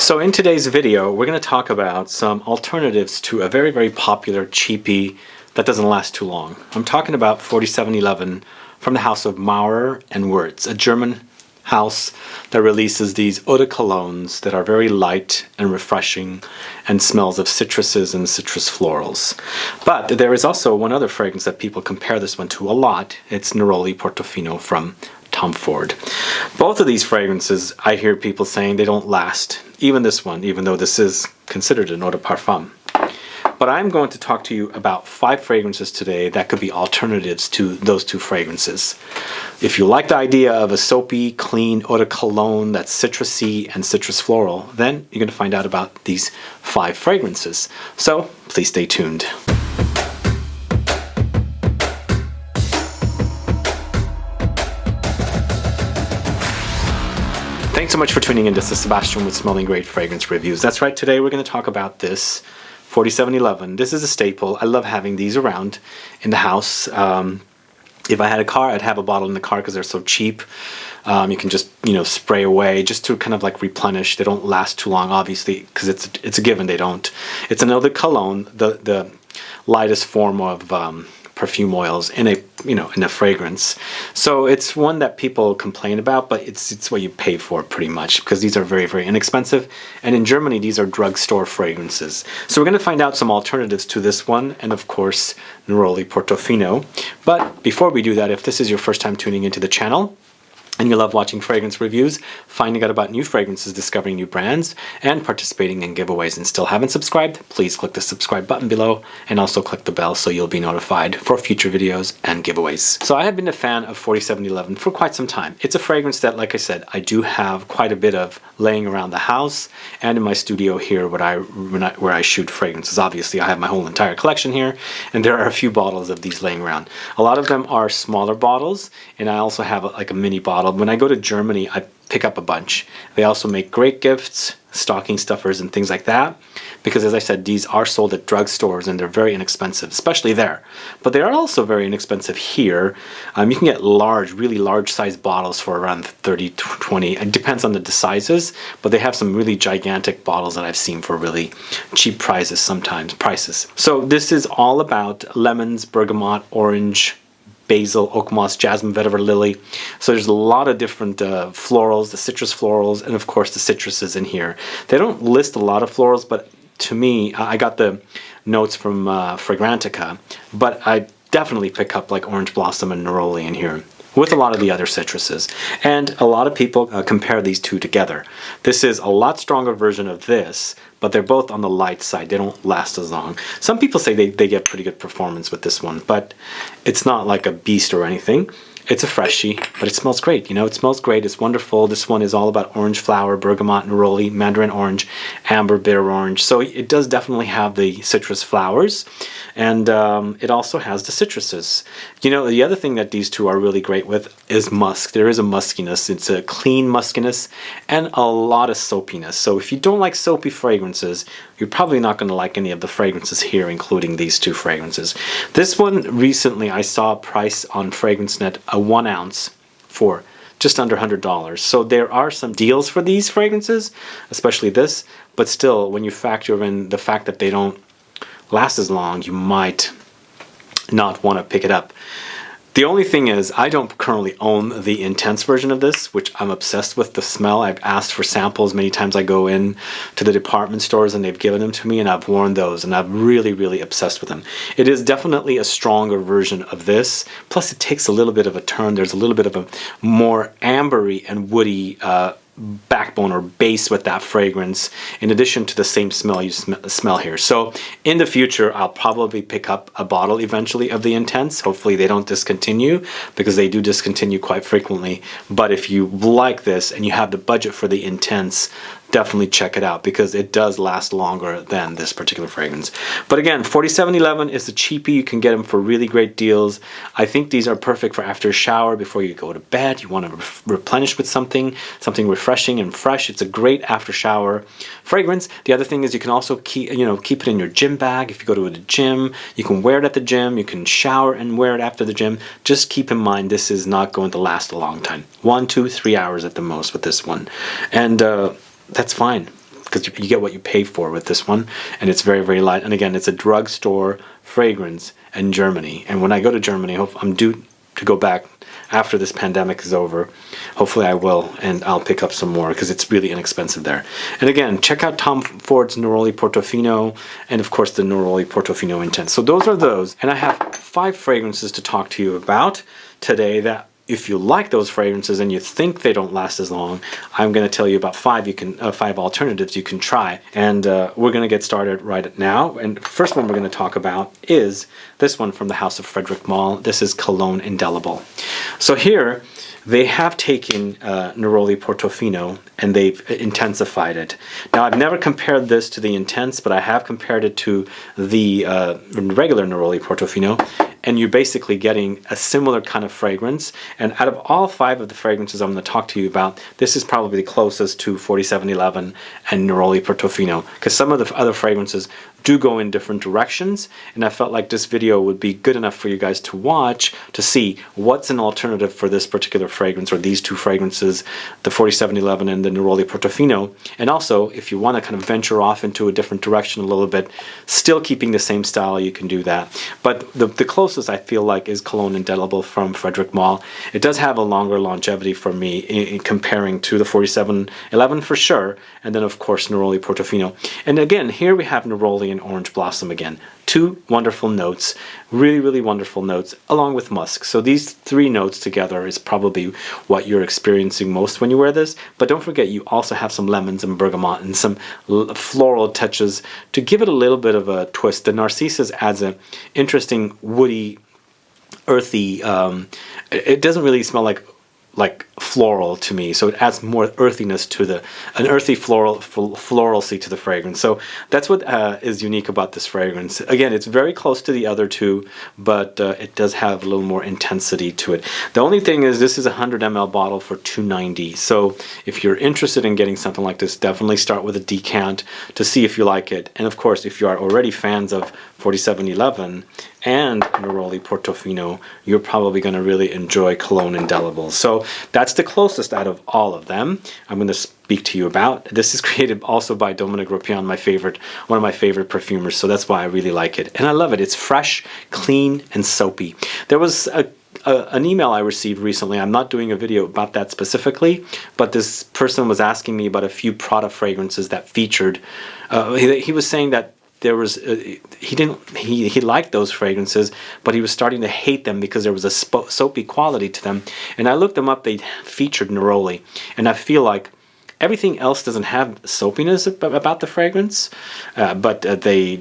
So in today's video, we're going to talk about some alternatives to a very, very popular cheapie that doesn't last too long. I'm talking about 4711 from the house of Maurer and Wirtz, a German house that releases these eau de colognes that are very light and refreshing and smells of citruses and citrus florals. But there is also one other fragrance that people compare this one to a lot. It's Neroli Portofino from Tom Ford. Both of these fragrances, I hear people saying they don't last. Even this one, even though this is considered an eau de parfum. But I'm going to talk to you about 5 fragrances today that could be alternatives to those 2 fragrances. If you like the idea of a soapy, clean eau de cologne that's citrusy and citrus floral, then you're going to find out about these 5 fragrances. So please stay tuned. Thanks so much for tuning in. This is Sebastian with Smelling Great Fragrance Reviews. That's right, today we're going to talk about this 4711. This is a staple. I love having these around in the house. If I had a car, I'd have a bottle in the car because they're so cheap. You can just, spray away just to kind of like replenish. They don't last too long, obviously, because it's a given they don't. It's another cologne, the lightest form of perfume oils in a fragrance. So it's one that people complain about, but it's what you pay for pretty much, because these are very, very inexpensive. And in Germany, these are drugstore fragrances. So we're going to find out some alternatives to this one, and of course, Neroli Portofino. But before we do that, if this is your first time tuning into the channel, and you love watching fragrance reviews, finding out about new fragrances, discovering new brands, and participating in giveaways and still haven't subscribed, please click the subscribe button below and also click the bell so you'll be notified for future videos and giveaways. So I have been a fan of 4711 for quite some time. It's a fragrance that, like I said, I do have quite a bit of laying around the house and in my studio here where I shoot fragrances. Obviously, I have my whole entire collection here, and there are a few bottles of these laying around. A lot of them are smaller bottles, and I also have like a mini bottle. When I go to Germany, I pick up a bunch. They also make great gifts, stocking stuffers, and things like that, because as I said, these are sold at drugstores and they're very inexpensive, especially there. But they are also very inexpensive here. You can get really large size bottles for around 30 to 20. It depends on the sizes, but they have some really gigantic bottles that I've seen for really cheap prices sometimes. So this is all about lemons, bergamot, orange, Basil, Oakmoss, Jasmine, Vetiver, Lily. So there's a lot of different florals, the citrus florals, and of course the citruses in here. They don't list a lot of florals, but to me, I got the notes from Fragrantica, but I definitely pick up like orange blossom and neroli in here, with a lot of the other citruses. And a lot of people compare these two together. This is a lot stronger version of this, but they're both on the light side. They don't last as long. Some people say they get pretty good performance with this one, but it's not like a beast or anything. It's a freshie, but it smells great. It smells great. It's wonderful. This one is all about orange flower, bergamot, neroli, mandarin orange, amber, bitter orange. So it does definitely have the citrus flowers, and it also has the citruses. The other thing that these two are really great with is musk. There is a muskiness. It's a clean muskiness and a lot of soapiness. So if you don't like soapy fragrances, you're probably not going to like any of the fragrances here, including these 2 fragrances. This one, recently I saw a price on FragranceNet, a 1 ounce for just under $100. So there are some deals for these fragrances, especially this, but still, when you factor in the fact that they don't last as long, you might not want to pick it up. The only thing is, I don't currently own the intense version of this, which I'm obsessed with the smell. I've asked for samples many times. I go in to the department stores and they've given them to me, and I've worn those, and I'm really, really obsessed with them. It is definitely a stronger version of this. Plus, it takes a little bit of a turn. There's a little bit of a more ambery and woody backbone or base with that fragrance, in addition to the same smell you smell here. So in the future, I'll probably pick up a bottle eventually of the Intense. Hopefully they don't discontinue, because they do discontinue quite frequently. But if you like this and you have the budget for the Intense, definitely check it out, because it does last longer than this particular fragrance. But again, 4711 is the cheapie. You can get them for really great deals. I think these are perfect for after a shower, before you go to bed. You want to replenish with something refreshing and fresh. It's a great after shower fragrance. The other thing is you can also keep it in your gym bag. If you go to the gym, you can wear it at the gym. You can shower and wear it after the gym. Just keep in mind, this is not going to last a long time. 1, 2, 3 hours at the most with this one. And that's fine. because you get what you pay for with this one, and it's very, very light. And again, it's a drugstore fragrance in Germany. And when I go to Germany, I'm due to go back after this pandemic is over. Hopefully I will, and I'll pick up some more because it's really inexpensive there. And again, check out Tom Ford's Neroli Portofino, and of course the Neroli Portofino Intense. So those are those, and I have 5 fragrances to talk to you about today that, if you like those fragrances and you think they don't last as long, I'm going to tell you about 5 alternatives you can try. And we're going to get started right now. And the first one we're going to talk about is this one from the house of Frederic Malle. This is Cologne Indelible. So here they have taken Neroli Portofino and they've intensified it. Now, I've never compared this to the Intense, but I have compared it to the regular Neroli Portofino. And you're basically getting a similar kind of fragrance. And out of all 5 of the fragrances I'm going to talk to you about, this is probably the closest to 4711 and Neroli Portofino, because some of the other fragrances do go in different directions, and I felt like this video would be good enough for you guys to watch to see what's an alternative for this particular fragrance, or these 2 fragrances, the 4711 and the Neroli Portofino. And also, if you want to kind of venture off into a different direction a little bit, still keeping the same style, you can do that. But the closest I feel like is Cologne Indelible from Frederic Malle. It does have a longer longevity for me in comparing to the 4711 for sure, and then of course Neroli Portofino. And again, here we have Neroli and Orange Blossom again. 2 wonderful notes, really, really wonderful notes, along with musk. So these 3 notes together is probably what you're experiencing most when you wear this. But don't forget, you also have some lemons and bergamot and some floral touches to give it a little bit of a twist. The Narcissus adds an interesting woody, earthy, it doesn't really smell like floral to me, so it adds more earthiness to an earthy floralcy to the fragrance. So that's what is unique about this fragrance. Again, it's very close to the other 2, but it does have a little more intensity to it. The only thing is, this is a 100 ml bottle for $2.90. So if you're interested in getting something like this, definitely start with a decant to see if you like it. And of course, if you are already fans of 4711 and Neroli Portofino, you're probably going to really enjoy Cologne Indelible. So that's the closest out of all of them I'm going to speak to you about. This is created also by Dominique Ropion, one of my favorite perfumers, so that's why I really like it. And I love it. It's fresh, clean, and soapy. There was an email I received recently. I'm not doing a video about that specifically, but this person was asking me about a few Prada fragrances that featured. He was saying that there was he liked those fragrances, but he was starting to hate them because there was a soapy quality to them. And I looked them up. They featured Neroli, and I feel like everything else doesn't have soapiness about the fragrance, but the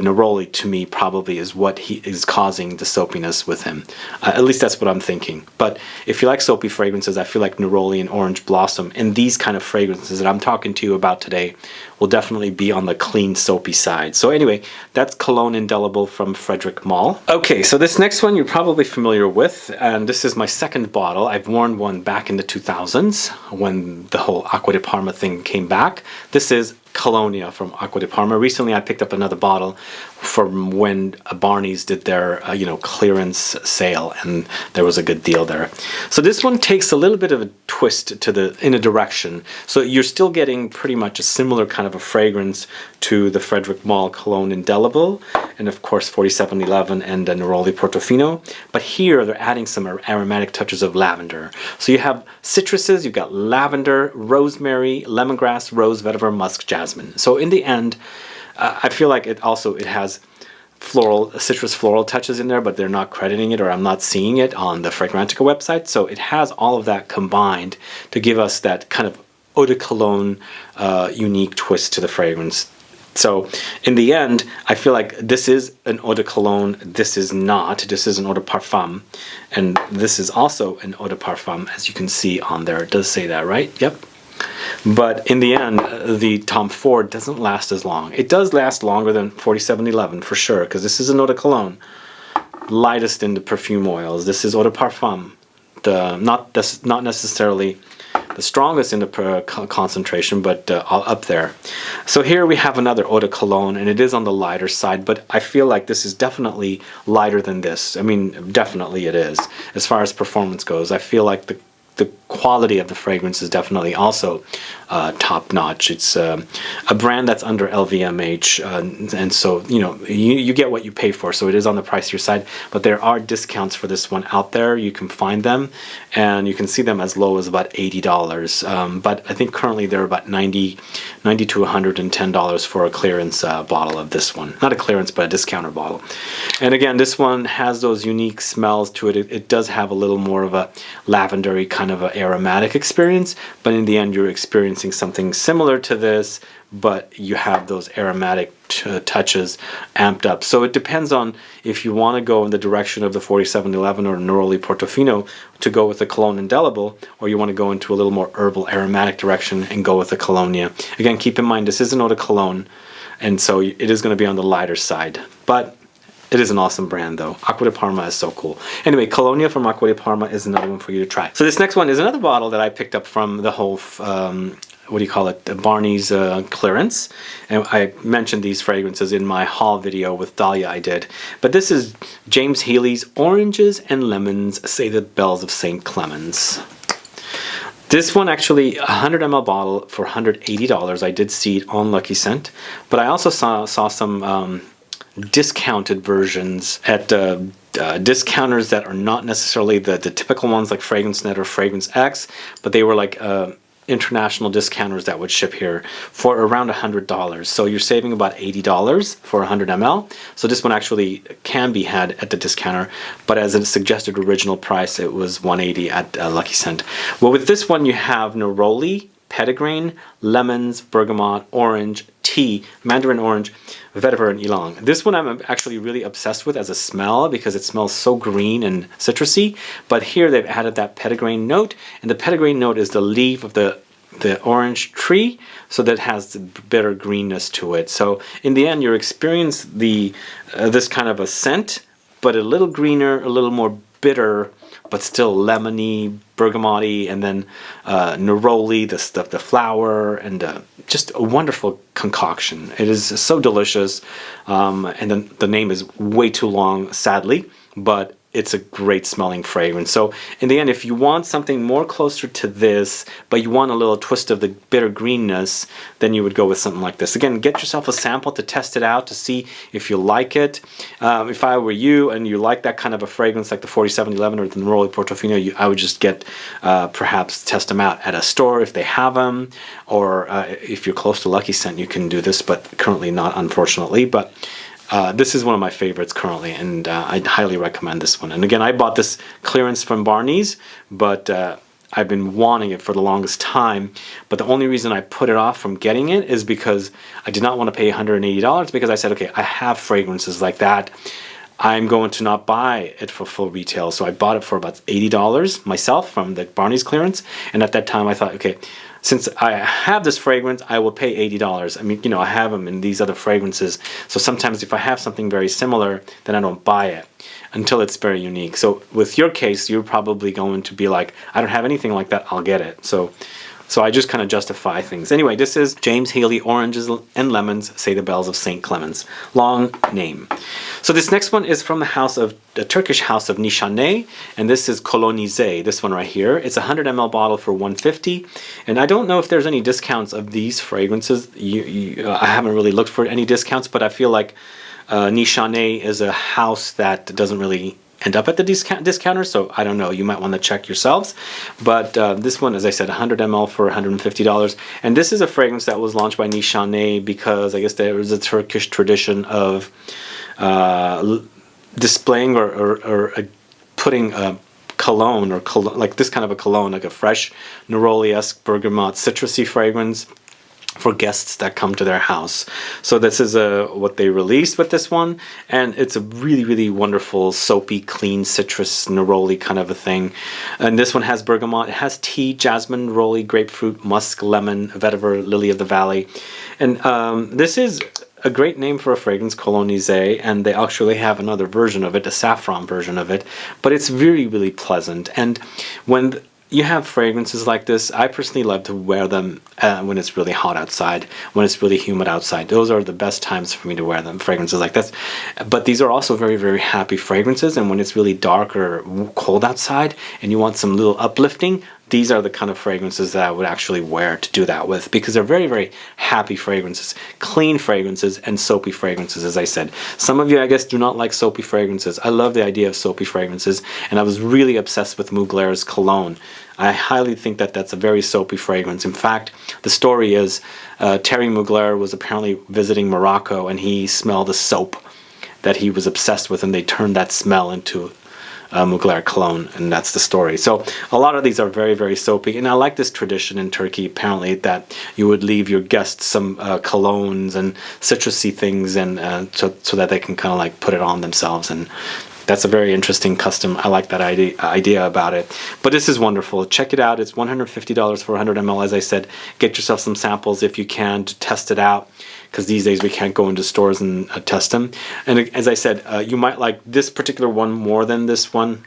Neroli to me probably is what is causing the soapiness with him. At least that's what I'm thinking. But if you like soapy fragrances, I feel like Neroli and Orange Blossom and these kind of fragrances that I'm talking to you about today will definitely be on the clean, soapy side. So anyway, that's Cologne Indelible from Frederic Malle. Okay, so this next one you're probably familiar with, and this is my 2nd bottle. I've worn one back in the 2000s when the whole Acqua Di Parma thing came back. This is Colonia from Acqua Di Parma. Recently I picked up another bottle from when Barney's did their clearance sale, and there was a good deal there. So this one takes a little bit of a twist in a direction. So you're still getting pretty much a similar kind of a fragrance to the Frederic Malle Cologne Indelible, and of course 4711 and Neroli Portofino. But here they're adding some aromatic touches of lavender. So you have citruses, you've got lavender, rosemary, lemongrass, rose, vetiver, musk, jasmine. So in the end, I feel like it has citrus floral touches in there, but they're not crediting it, or I'm not seeing it on the Fragrantica website. So it has all of that combined to give us that kind of eau de cologne unique twist to the fragrance. So in the end, I feel like this is an eau de cologne, this is not. This is an eau de parfum, and this is also an eau de parfum, as you can see on there. It does say that, right? Yep. But in the end, the Tom Ford doesn't last as long. It does last longer than 4711 for sure, because this is an eau de cologne, lightest in the perfume oils. This is eau de parfum, not necessarily the strongest in the concentration, but up there. So here we have another eau de cologne, and it is on the lighter side, but I feel like this is definitely lighter than this. I mean, definitely it is. As far as performance goes, I feel like the quality of the fragrance is definitely also top notch. It's a brand that's under LVMH, and so you get what you pay for. So it is on the pricier side, but there are discounts for this one out there. You can find them, and you can see them as low as about $80. But I think currently they're about $90 to $110 for a clearance bottle of this one. Not a clearance, but a discounter bottle. And again, this one has those unique smells to it. It does have a little more of a lavendery kind of a aromatic experience, but in the end you're experiencing something similar to this, but you have those aromatic touches amped up. So it depends on if you want to go in the direction of the 4711 or Neroli Portofino to go with the Cologne Indelible, or you want to go into a little more herbal aromatic direction and go with the Colonia. Again, keep in mind this is an eau de cologne, and so it is going to be on the lighter side, but it is an awesome brand though. Acqua Di Parma is so cool. Anyway, Colonia from Acqua Di Parma is another one for you to try. So this next one is another bottle that I picked up from the whole, what do you call it, the Barney's clearance. And I mentioned these fragrances in my haul video with Dahlia I did. But this is James Heely's Oranges and Lemons Say the Bells of St. Clements. This one actually, a 100 ml bottle for $180. I did see it on Lucky Scent. But I also saw some discounted versions at discounters that are not necessarily the typical ones like Fragrance Net or Fragrance X, but they were like international discounters that would ship here for around $100. So you're saving about $80 for 100 ml. So this one actually can be had at the discounter, but as a suggested original price, it was $180 at Lucky Scent. Well, with this one, you have Neroli, Petitgrain, lemons, bergamot, orange, tea, mandarin orange, vetiver, and ylang. This one I'm actually really obsessed with as a smell because it smells so green and citrusy. But here they've added that petitgrain note, and the petitgrain note is the leaf of the orange tree, so that has the bitter greenness to it. So in the end, you're experiencing this kind of a scent, but a little greener, a little more bitter, but still lemony, bergamoty, and then neroli, the flower, and just a wonderful concoction. It is so delicious, and then the name is way too long, sadly, but it's a great smelling fragrance. So in the end, if you want something more closer to this, but you want a little twist of the bitter greenness, then you would go with something like this. Again, get yourself a sample to test it out to see if you like it. If I were you and you like that kind of a fragrance like the 4711 or the Neroli Portofino, I would just get, perhaps test them out at a store if they have them, or if you're close to Lucky Scent, you can do this, but currently not, unfortunately. But this is one of my favorites currently, and I'd highly recommend this one. And again, I bought this clearance from Barney's, but I've been wanting it for the longest time. But the only reason I put it off from getting it is because I did not want to pay $180, because I said, okay, I have fragrances like that. I'm going to not buy it for full retail. So I bought it for about $80 myself from the Barney's clearance. And at that time I thought, okay, since I have this fragrance, I will pay $80. I mean, I have them in these other fragrances. So sometimes if I have something very similar, then I don't buy it until it's very unique. So with your case, you're probably going to be like, I don't have anything like that, I'll get it. So I just kind of justify things. Anyway, this is James Heely, Oranges and Lemons Say the Bells of St. Clements. Long name. So this next one is from the Turkish house of Nishane, and this is COLOGNISE, this one right here. It's a 100 ml bottle for $150, and I don't know if there's any discounts of these fragrances. I haven't really looked for any discounts, but I feel like Nishane is a house that doesn't really end up at the discounter, so I don't know, you might want to check yourselves. But this one, as I said, 100 ml for $150, and this is a fragrance that was launched by Nishane because I guess there was a Turkish tradition of displaying or putting a cologne, or like this kind of a cologne, like a fresh Neroli-esque bergamot citrusy fragrance for guests that come to their house. So this is what they released with this one, and it's a really, really wonderful soapy, clean citrus neroli kind of a thing. And this one has bergamot, it has tea, jasmine, neroli, grapefruit, musk, lemon, vetiver, lily of the valley. And this is a great name for a fragrance, COLOGNISE, and they actually have another version of it, a saffron version of it, but it's really, really pleasant. And when you have fragrances like this, I personally love to wear them when it's really hot outside, when it's really humid outside. Those are the best times for me to wear them, fragrances like this. But these are also very, very happy fragrances, and when it's really dark or cold outside and you want some little uplifting, these are the kind of fragrances that I would actually wear to do that with, because they're very, very happy fragrances, clean fragrances, and soapy fragrances, as I said. Some of you, I guess, do not like soapy fragrances. I love the idea of soapy fragrances, and I was really obsessed with Muglaire's cologne. I highly think that that's a very soapy fragrance. In fact, the story is Thierry Mugler was apparently visiting Morocco, and he smelled a soap that he was obsessed with, and they turned that smell into Mugler cologne, and that's the story. So a lot of these are very, very soapy, and I like this tradition in Turkey, apparently, that you would leave your guests some colognes and citrusy things, and so that they can kind of like put it on themselves, and that's a very interesting custom. I like that idea about it. But this is wonderful. Check it out. It's $150 for 100 ml. As I said, get yourself some samples if you can to test it out, because these days we can't go into stores and test them. And as I said, you might like this particular one more than this one,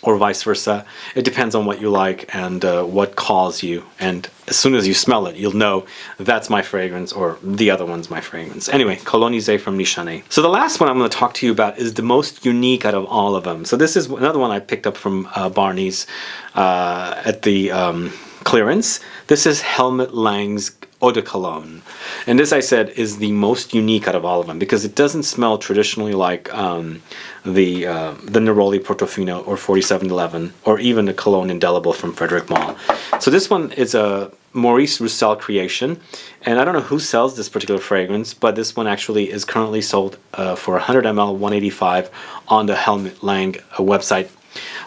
or vice versa. It depends on what you like and what calls you. And as soon as you smell it, you'll know that's my fragrance or the other one's my fragrance. Anyway, COLOGNISE from Nishane. So the last one I'm going to talk to you about is the most unique out of all of them. So this is another one I picked up from Barney's at the clearance. This is Helmut Lang's Eau de Cologne. And this, I said, is the most unique out of all of them, because it doesn't smell traditionally like the Neroli Portofino or 4711, or even the Cologne Indelible from Frederic Malle. So this one is a Maurice Roussel creation, and I don't know who sells this particular fragrance, but this one actually is currently sold for 100 ml, 185 on the Helmut Lang website.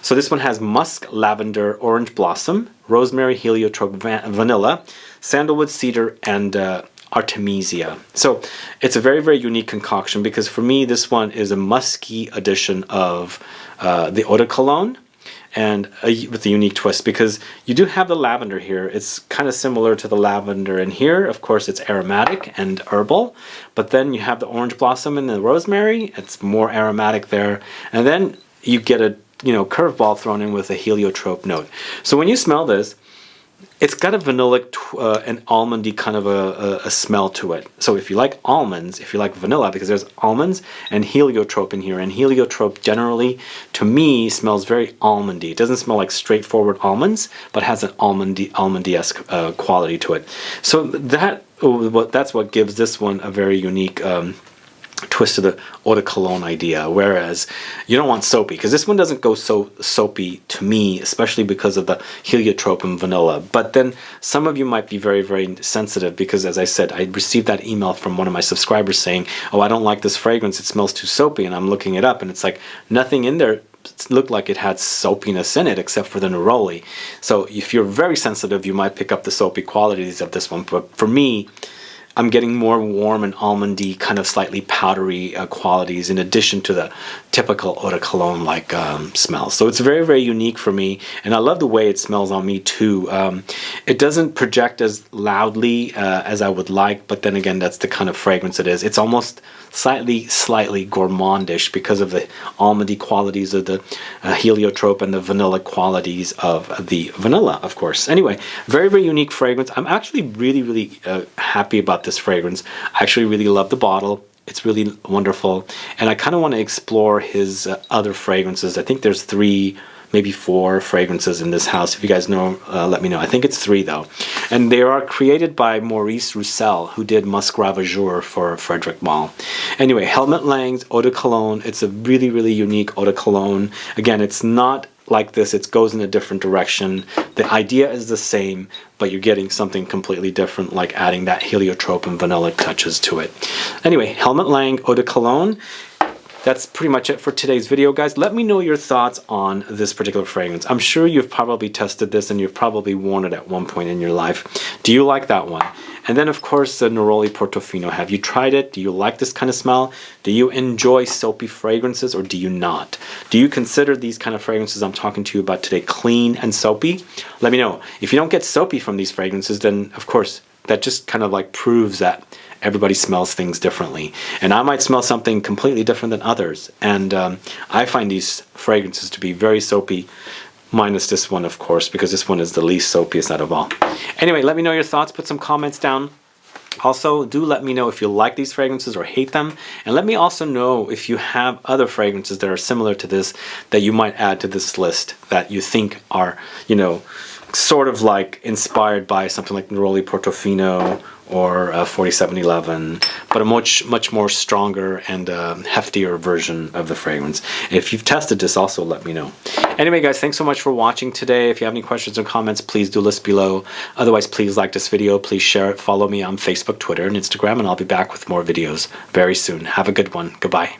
So this one has musk, lavender, orange blossom, rosemary, heliotrope, vanilla, sandalwood, cedar, and artemisia. So it's a very, very unique concoction, because for me this one is a musky edition of the Eau de Cologne, and with a unique twist, because you do have the lavender here. It's kind of similar to the lavender in here. Of course, it's aromatic and herbal, but then you have the orange blossom and the rosemary. It's more aromatic there, and then you get a curveball thrown in with a heliotrope note. So when you smell this, it's got a vanillic and almondy kind of a smell to it. So if you like almonds, if you like vanilla, because there's almonds and heliotrope in here, and heliotrope generally, to me, smells very almondy. It doesn't smell like straightforward almonds, but has an almondy-esque quality to it. So that's what gives this one a very unique twist to the Eau de Cologne idea, whereas you don't want soapy, because this one doesn't go so soapy to me, especially because of the heliotrope and vanilla. But then some of you might be very, very sensitive, because as I said, I received that email from one of my subscribers saying, oh, I don't like this fragrance, it smells too soapy, and I'm looking it up, and it's like nothing in there looked like it had soapiness in it except for the neroli. So if you're very sensitive, you might pick up the soapy qualities of this one, but for me, I'm getting more warm and almondy, kind of slightly powdery qualities, in addition to the typical Eau de Cologne like smell. So it's very, very unique for me, and I love the way it smells on me too. It doesn't project as loudly as I would like, but then again, that's the kind of fragrance it is. It's almost slightly gourmandish because of the almondy qualities of the heliotrope and the vanilla qualities of the vanilla, of course. Anyway, very, very unique fragrance. I'm actually really, really happy about this fragrance. I actually really love the bottle. It's really wonderful, and I kind of want to explore his other fragrances. I think there's 3, maybe 4 fragrances in this house. If you guys know, let me know. I think it's 3 though, and they are created by Maurice Roussel, who did Musk Ravageur for Frederic Malle. Anyway, Helmut Lang's Eau de Cologne. It's a really, really unique Eau de Cologne. Again, it's not like this, it goes in a different direction. The idea is the same, but you're getting something completely different, like adding that heliotrope and vanilla touches to it. Anyway, Helmut Lang Eau de Cologne. That's pretty much it for today's video, guys. Let me know your thoughts on this particular fragrance. I'm sure you've probably tested this and you've probably worn it at one point in your life. Do you like that one? And then, of course, the Neroli Portofino. Have you tried it? Do you like this kind of smell? Do you enjoy soapy fragrances, or do you not? Do you consider these kind of fragrances I'm talking to you about today clean and soapy? Let me know. If you don't get soapy from these fragrances, then, of course, that just kind of like proves that everybody smells things differently. And I might smell something completely different than others. And I find these fragrances to be very soapy, minus this one, of course, because this one is the least soapiest out of all. Anyway, let me know your thoughts. Put some comments down. Also, do let me know if you like these fragrances or hate them. And let me also know if you have other fragrances that are similar to this that you might add to this list that you think are, sort of like inspired by something like Neroli Portofino or 4711, but a much more stronger and heftier version of the fragrance. If you've tested this, also let me know. Anyway, guys, thanks so much for watching today. If you have any questions or comments, please do list below. Otherwise, please like this video, please share it, follow me on Facebook, Twitter, and Instagram, and I'll be back with more videos very soon. Have a good one. Goodbye.